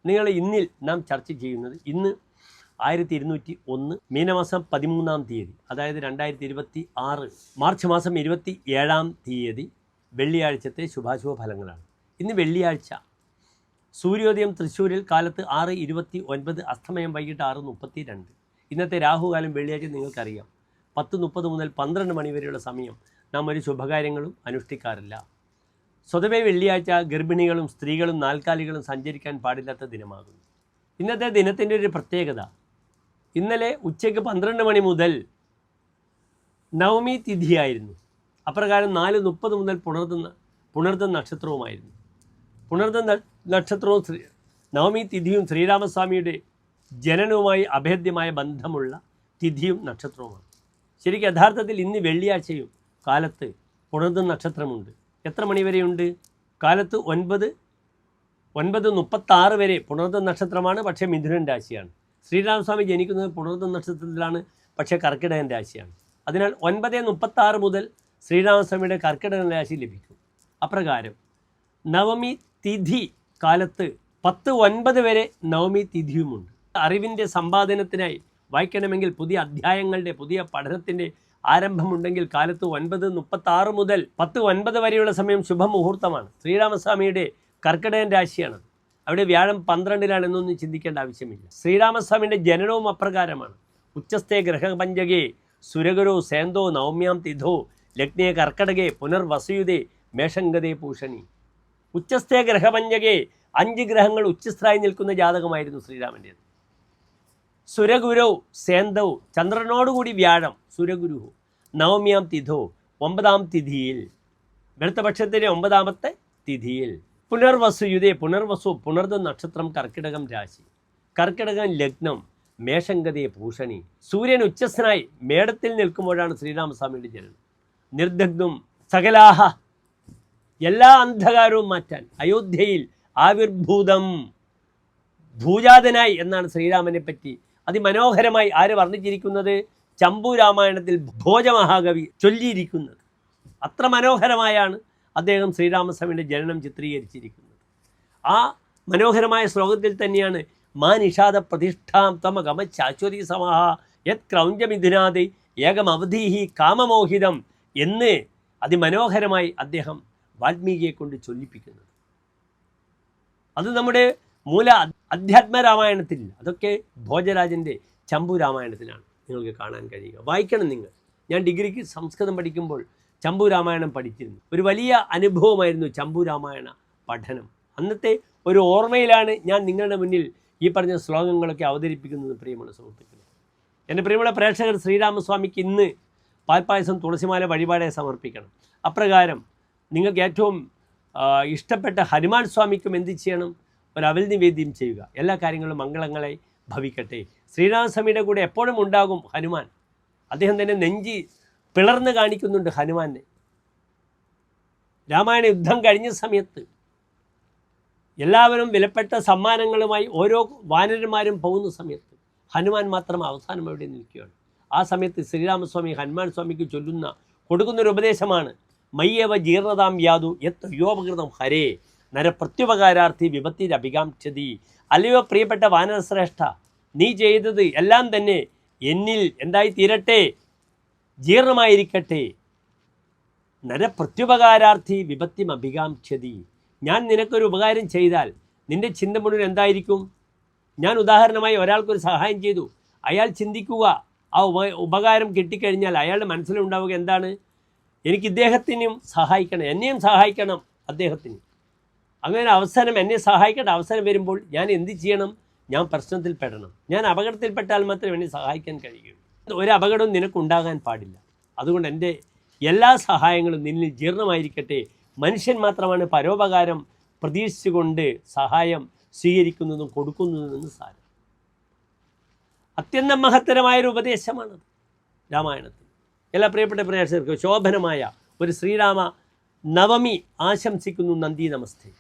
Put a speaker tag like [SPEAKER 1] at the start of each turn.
[SPEAKER 1] നിങ്ങൾ ഇന്നിൽ നാം ചർച്ച ചെയ്യുന്നത് ഇന്ന് 1201 മീനമാസം 13-ാം തീയതി, അതായത് 2026 മാർച്ച് മാസം 27-ാം തീയതി വെള്ളിയാഴ്ചത്തെ ശുഭാശുഭ ഫലങ്ങളാണ്. ഇന്ന് വെള്ളിയാഴ്ച. സൂര്യോദയം തൃശ്ശൂരിൽ കാലത്ത് 6:29, അസ്തമയം വൈകിട്ട് 6:32. ഇന്നത്തെ രാഹുകാലം വെള്ളിയാഴ്ച നിങ്ങൾക്കറിയാം. 10:30 മുതൽ 12 മണി വരെയുള്ള സമയം നാം ഒരു ശുഭകാര്യങ്ങളും അനുഷ്ഠിക്കാറില്ല. സ്വതവേ വെള്ളിയാഴ്ച ഗർഭിണികളും സ്ത്രീകളും നാൽക്കാലികളും സഞ്ചരിക്കാൻ പാടില്ലാത്ത ദിനമാകുന്നു. ഇന്നത്തെ ദിനത്തിൻ്റെ ഒരു പ്രത്യേകത, ഇന്നലെ ഉച്ചയ്ക്ക് 12 മണി മുതൽ നവമി തിഥിയായിരുന്നു. അപ്രകാരം 4:30 മുതൽ പുണർദം നക്ഷത്രവുമായിരുന്നു. പുണർദം നക്ഷത്രവും നവമി തിഥിയും ശ്രീരാമസ്വാമിയുടെ ജനനവുമായി അഭേദ്യമായ ബന്ധമുള്ള തിഥിയും നക്ഷത്രവുമാണ്. ശരിക്കും യഥാർത്ഥത്തിൽ ഇന്ന് വെള്ളിയാഴ്ചയും കാലത്ത് പുണർദം നക്ഷത്രമുണ്ട്. എത്ര മണി വരെയുണ്ട്? കാലത്ത് 9:36 വരെ പുണർദം നക്ഷത്രമാണ്, പക്ഷേ മിഥുനൻ രാശിയാണ്. ശ്രീരാമസ്വാമി ജനിക്കുന്നത് പുണർദം നക്ഷത്രത്തിലാണ്, പക്ഷേ കർക്കിടകൻ രാശിയാണ്. അതിനാൽ 9:36 മുതൽ ശ്രീരാമസ്വാമിയുടെ കർക്കിടകൻ രാശി ലഭിക്കും. അപ്രകാരം നവമി തിഥി കാലത്ത് 10:09 വരെ നവമി തിഥിയുമുണ്ട്. അറിവിൻ്റെ സമ്പാദനത്തിനായി വായിക്കണമെങ്കിൽ, പുതിയ അധ്യായങ്ങളുടെ പുതിയ പഠനത്തിൻ്റെ ആരംഭമുണ്ടെങ്കിൽ കാലത്ത് 9:36 മുതൽ 10:09 വരെയുള്ള സമയം ശുഭമുഹൂർത്തമാണ്. ശ്രീരാമസ്വാമിയുടെ കർക്കിടകൻ രാശിയാണ്. അവിടെ വ്യാഴം 12-ലാണെന്നൊന്നും ചിന്തിക്കേണ്ട ആവശ്യമില്ല. ശ്രീരാമസ്വാമിയുടെ ജനനവും അപ്രകാരമാണ്. ഉച്ചസ്ഥേ ഗ്രഹപഞ്ചകേ സുരഗുരോ സേന്തോ നവമ്യാം തിഥോ ലഗ്നേ കർക്കടകേ പുനർവസയുതേ മേഷംഗതേ പൂഷണി. ഉച്ചസ്ഥേ ഗ്രഹപഞ്ചകേ 5 ഗ്രഹങ്ങൾ ഉച്ചസ്ഥായി നിൽക്കുന്ന ജാതകമായിരുന്നു ശ്രീരാമൻ്റേത്. സുരഗുരോ സേന്തോ ചന്ദ്രനോടുകൂടി വ്യാഴം സുരഗുരു. നവമ്യാം തിഥോ 9-ാം തിഥിയിൽ, വെളുത്തപക്ഷത്തിൻ്റെ 9-ാമത്തെ തിഥിയിൽ. പുനർവസുയുതേ പുനർവസു പുണർദം നക്ഷത്രം കർക്കിടകം രാശി. കർക്കിടകം ലഗ്നം മേഷംഗതേ ഭൂഷണി. സൂര്യൻ ഉച്ചസ്ഥനായി മേടത്തിൽ നിൽക്കുമ്പോഴാണ് ശ്രീരാമസ്വാമിയുടെ ജനനം. നിർദഗ്ധം സകലാഹ, എല്ലാ അന്ധകാരവും മാറ്റാൻ അയോധ്യയിൽ ആവിർഭൂതം ഭൂജാതനായി എന്നാണ് ശ്രീരാമനെ പറ്റി അതിമനോഹരമായി ആര് വർണ്ണിച്ചിരിക്കുന്നത്? ചമ്പു രാമായണത്തിൽ ഭോജമഹാകവി ചൊല്ലിയിരിക്കുന്നത്. അത്ര മനോഹരമായാണ് അദ്ദേഹം ശ്രീരാമസ്വാമിയുടെ ജനനം ചിത്രീകരിച്ചിരിക്കുന്നത്. ആ മനോഹരമായ ശ്ലോകത്തിൽ തന്നെയാണ് മാ നിഷാദ പ്രതിഷ്ഠാം തമഗമ ശാശ്വതി സമഹ യത് ക്രൗഞ്ചമിഥുനാദി ഏകമവധീഹി കാമമോഹിതം എന്ന് അതിമനോഹരമായി അദ്ദേഹം വാൽമീകിയെ കൊണ്ട് ചൊല്ലിപ്പിക്കുന്നത്. അത് നമ്മുടെ മൂല അധ്യാത്മരാമായണത്തിലില്ല, അതൊക്കെ ഭോജരാജൻ്റെ ചമ്പു രാമായണത്തിലാണ് നിങ്ങൾക്ക് കാണാൻ കഴിയുക. വായിക്കണം നിങ്ങൾ. ഞാൻ ഡിഗ്രിക്ക് സംസ്കൃതം പഠിക്കുമ്പോൾ ചമ്പു രാമായണം പഠിച്ചിരുന്നു. ഒരു വലിയ അനുഭവമായിരുന്നു ചമ്പു രാമായണ പഠനം. അന്നത്തെ ഒരു ഓർമ്മയിലാണ് ഞാൻ നിങ്ങളുടെ മുന്നിൽ ഈ പറഞ്ഞ ശ്ലോകങ്ങളൊക്കെ അവതരിപ്പിക്കുന്നത്. പ്രിയമുള്ള സുഹൃത്തുക്കളെ, എൻ്റെ പ്രിയമുള്ള പ്രേക്ഷകർ, ശ്രീരാമസ്വാമിക്ക് ഇന്ന് പാൽപ്പായസം തുളസിമാല വഴിപാടായി സമർപ്പിക്കണം. അപ്രകാരം നിങ്ങൾക്ക് ഏറ്റവും ഇഷ്ടപ്പെട്ട ഹനുമാൻ സ്വാമിക്കും എന്ത് ചെയ്യണം? ഒരു അവൽ നിവേദ്യം ചെയ്യുക. എല്ലാ കാര്യങ്ങളും മംഗളങ്ങളെ ഭവിക്കട്ടെ. ശ്രീരാമസ്വാമിയുടെ കൂടെ എപ്പോഴും ഉണ്ടാകും ഹനുമാൻ. അദ്ദേഹം തന്നെ നെഞ്ചി പിളർന്ന് കാണിക്കുന്നുണ്ട് ഹനുമാനെ. രാമായണ യുദ്ധം കഴിഞ്ഞ സമയത്ത് എല്ലാവരും വിലപ്പെട്ട സമ്മാനങ്ങളുമായി ഓരോ വാനരന്മാരും പോകുന്ന സമയത്ത് ഹനുമാൻ മാത്രം അവസാനം അവിടെ നിൽക്കുകയാണ്. ആ സമയത്ത് ശ്രീരാമസ്വാമി ഹനുമാൻ സ്വാമിക്ക് കൊടുക്കുന്നൊരു ഉപദേശമാണ് മയ്യവ ജീർണതാം യാതു യത് യോപകൃതം ഹരേ നരപ്രത്യുപകാരാർത്ഥി വിപത്തിരഭികാംക്ഷതി. അല്ലയോ പ്രിയപ്പെട്ട വാനരശ്രേഷ്ഠ, നീ ചെയ്തത് എല്ലാം തന്നെ എന്നിൽ എന്തായി തീരട്ടെ? ജീർണമായിരിക്കട്ടെ. നരപ്രത്യുപകാരാർത്ഥി വിപത്തിം അഭികാംക്ഷതി. ഞാൻ നിനക്കൊരു ഉപകാരം ചെയ്താൽ നിൻ്റെ ചിന്ത മുഴുവൻ എന്തായിരിക്കും? ഞാൻ ഉദാഹരണമായി ഒരാൾക്കൊരു സഹായം ചെയ്തു, അയാൾ ചിന്തിക്കുക, ആ ഉപകാരം കിട്ടിക്കഴിഞ്ഞാൽ അയാളുടെ മനസ്സിലുണ്ടാവുക എന്താണ്? എനിക്ക് ഇദ്ദേഹത്തിനും സഹായിക്കണം, എന്നെയും സഹായിക്കണം അദ്ദേഹത്തിന്. അങ്ങനെ അവസരം, എന്നെ സഹായിക്കേണ്ട അവസരം വരുമ്പോൾ ഞാൻ എന്ത് ചെയ്യണം? ഞാൻ പ്രശ്നത്തിൽ പെടണം. ഞാൻ അപകടത്തിൽപ്പെട്ടാൽ മാത്രമേ എന്നെ സഹായിക്കാൻ കഴിയുള്ളൂ. ഒരു അപകടവും നിനക്കുണ്ടാകാൻ പാടില്ല. അതുകൊണ്ട് എൻ്റെ എല്ലാ സഹായങ്ങളും നിന്നിൽ ജീർണമായിരിക്കട്ടെ. മനുഷ്യൻ മാത്രമാണ് പരോപകാരം പ്രതീക്ഷിച്ചുകൊണ്ട് സഹായം സ്വീകരിക്കുന്നതും കൊടുക്കുന്നതെന്ന് സാരം. അത്യന്തം മഹത്തരമായൊരു ഉപദേശമാണത് രാമായണത്തിൽ. എല്ലാ പ്രിയപ്പെട്ട പ്രേക്ഷകർക്കും ശോഭനമായ ഒരു ശ്രീരാമ നവമി ആശംസിക്കുന്നു. നന്ദി, നമസ്തേ.